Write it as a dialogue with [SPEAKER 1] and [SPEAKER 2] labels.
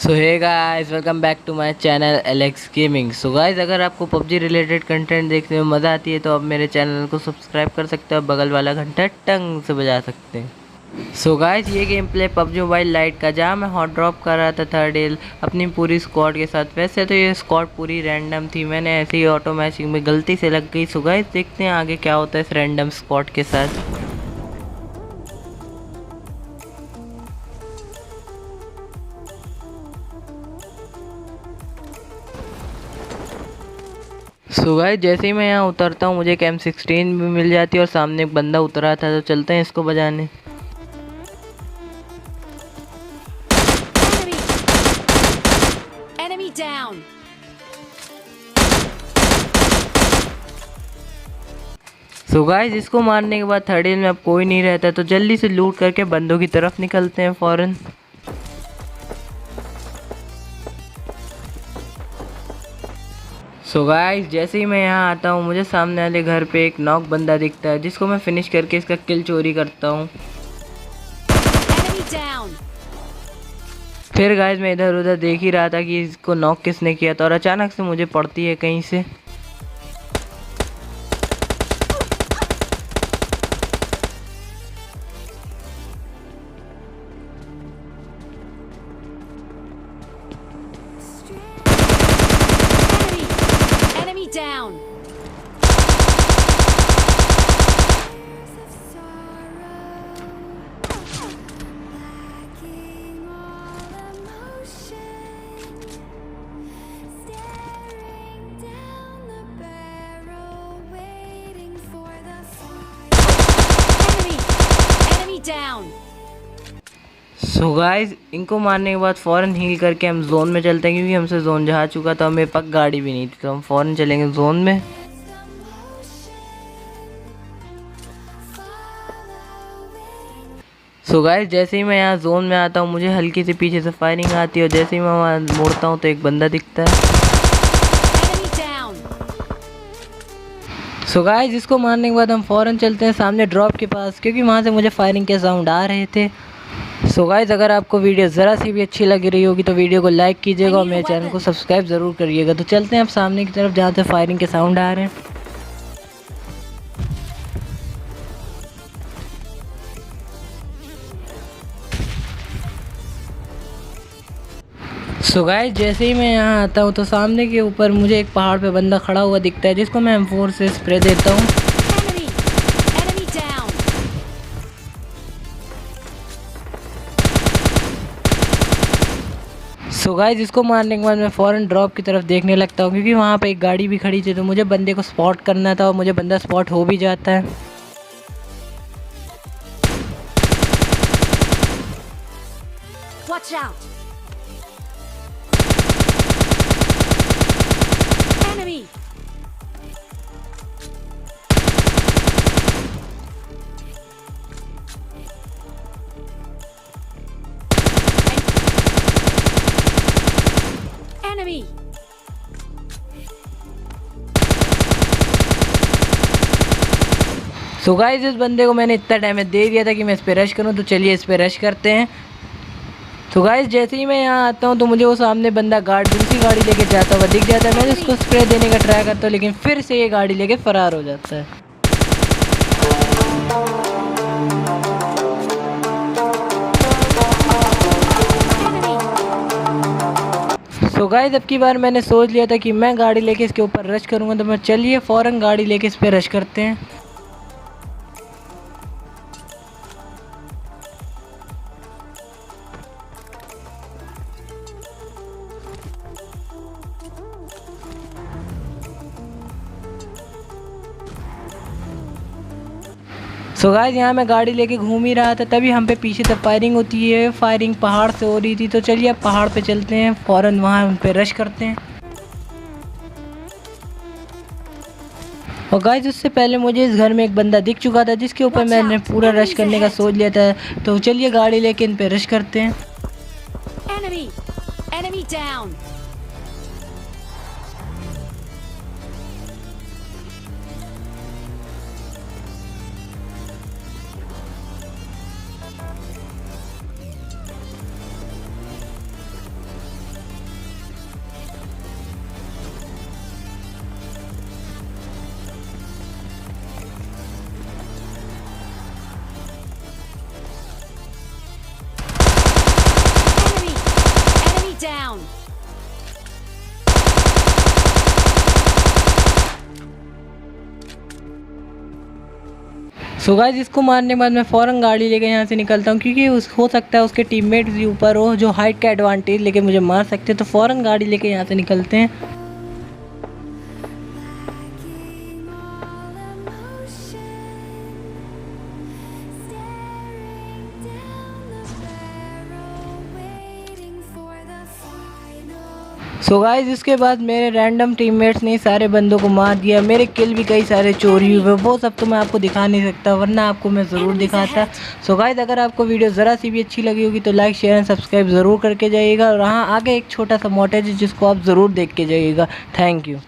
[SPEAKER 1] So hey guys, welcome back to my channel Alex gaming. So guys, अगर आपको PUBG related content देखने में मज़ा आती है तो आप मेरे चैनल को सब्सक्राइब कर सकते हो, बगल वाला घंटा टंग से बजा सकते हैं। सो गाइस, ये game play PUBG mobile light का, जहाँ मैं हॉट ड्रॉप कर रहा था थर्ड एल अपनी पूरी स्क्वाड के साथ। वैसे तो ये स्क्वाड पूरी रैंडम थी, मैंने ऐसे ही ऑटो मैचिंग में गलती से लग गई। सो गाइस, देखते हैं आगे क्या होता है इस रैंडम स्क्वाड के साथ। सो गाइस, जैसे ही मैं यहाँ उतरता हूँ मुझे एक M16 भी मिल जाती है और सामने एक बंदा उतरा था, तो चलते हैं इसको बजाने।
[SPEAKER 2] Enemy down.
[SPEAKER 1] सो गाइस, इसको मारने के बाद थर्ड एल में अब कोई नहीं रहता, तो जल्दी से लूट करके बंदों की तरफ निकलते हैं फौरन। सो गाइस, जैसे ही मैं यहाँ आता हूँ मुझे सामने वाले घर पे एक नॉक बंदा दिखता है, जिसको मैं फिनिश करके इसका किल चोरी करता हूँ।
[SPEAKER 2] Enemy down.
[SPEAKER 1] फिर गाइस, मैं इधर उधर देख ही रहा था कि इसको नॉक किसने किया था, और अचानक से मुझे पड़ती है कहीं से।
[SPEAKER 2] Enemy down. Enemy down.
[SPEAKER 1] So guys, इनको मारने के बाद फ़ौरन हील करके हम जोन में चलते हैं, क्योंकि हमसे जोन जा चुका था और मेरे पास गाड़ी भी नहीं थी, तो हम फ़ौरन चलेंगे जोन में। सो गाइस, जैसे ही मैं यहाँ जोन में आता हूँ मुझे हल्की सी पीछे से फायरिंग आती है, और जैसे ही मैं वहाँ मुड़ता हूँ तो एक बंदा दिखता है।
[SPEAKER 2] Enemy down.
[SPEAKER 1] सो गाइस, इसको मारने के बाद हम फ़ौरन चलते हैं सामने ड्रॉप के पास, क्योंकि वहाँ से मुझे फायरिंग के साउंड आ रहे थे। सो गाइस, अगर आपको वीडियो ज़रा सी भी अच्छी लग रही होगी तो वीडियो को लाइक कीजिएगा और मेरे चैनल को सब्सक्राइब ज़रूर करिएगा। तो चलते हैं अब सामने की तरफ, जहाँ से फायरिंग के साउंड आ रहे हैं। सो गाइस, जैसे ही मैं यहाँ आता हूँ तो सामने के ऊपर मुझे एक पहाड़ पे बंदा खड़ा हुआ दिखता है, जिसको मैं M4 से स्प्रे देता हूँ।
[SPEAKER 2] Enemy down.
[SPEAKER 1] सो गाइस, इसको मारने के बाद मैं फ़ौरन ड्रॉप की तरफ देखने लगता हूँ, क्योंकि वहाँ पे एक गाड़ी भी खड़ी थी, तो मुझे बंदे को स्पॉट करना था और मुझे बंदा स्पॉट हो भी जाता है।
[SPEAKER 2] Watch out. Enemy. Enemy.
[SPEAKER 1] So guys, इस बंदे को मैंने इतना डैमेज दे दिया था कि मैं इस पे रश करूँ, तो चलिए इस पे रश करते हैं। तो गाइस, जैसे ही मैं यहाँ आता हूँ तो मुझे वो सामने बंदा दूसरी गाड़ी लेके जाता हुआ दिख जाता है। मैं उसको स्प्रे देने का ट्राई करता हूँ, लेकिन फिर से ये गाड़ी लेके फरार हो जाता है। सो गाइस, अब की बार मैंने सोच लिया था कि मैं गाड़ी लेके इसके ऊपर रश करूँगा, तो मैं चलिए फ़ौरन गाड़ी लेके इस पे रश करते हैं। सो गाइस, यहाँ मैं गाड़ी लेके घूम ही रहा था, तभी हम पे पीछे से फायरिंग होती है। फायरिंग पहाड़ से हो रही थी, तो चलिए अब पहाड़ पे चलते हैं, फ़ौरन वहाँ उन पे रश करते हैं। और गाइस, उससे पहले मुझे इस घर में एक बंदा दिख चुका था, जिसके ऊपर मैंने पूरा रश करने का सोच लिया था। तो चलिए गाड़ी लेके इन पे रश करते हैं।
[SPEAKER 2] Enemy. Enemy down.
[SPEAKER 1] So guys इसको मारने के बाद मैं फ़ौरन गाड़ी लेके यहाँ से निकलता हूँ, क्योंकि हो सकता है उसके टीममेट्स भी ऊपर हो जो हाइट का एडवांटेज लेके मुझे मार सकते हैं। तो फ़ौरन गाड़ी लेके यहाँ से निकलते हैं। सो गाइस इसके बाद मेरे रैंडम टीममेट्स ने सारे बंदों को मार दिया। मेरे किल भी कई सारे चोरी हुए, वो सब तो मैं आपको दिखा नहीं सकता, वरना आपको मैं ज़रूर दिखाता। सो गाइस अगर आपको वीडियो ज़रा सी भी अच्छी लगी होगी तो लाइक शेयर एंड सब्सक्राइब ज़रूर करके जाइएगा। और हाँ, आगे एक छोटा सा मोटेज जिसको आप ज़रूर देख के जाइएगा। Thank you.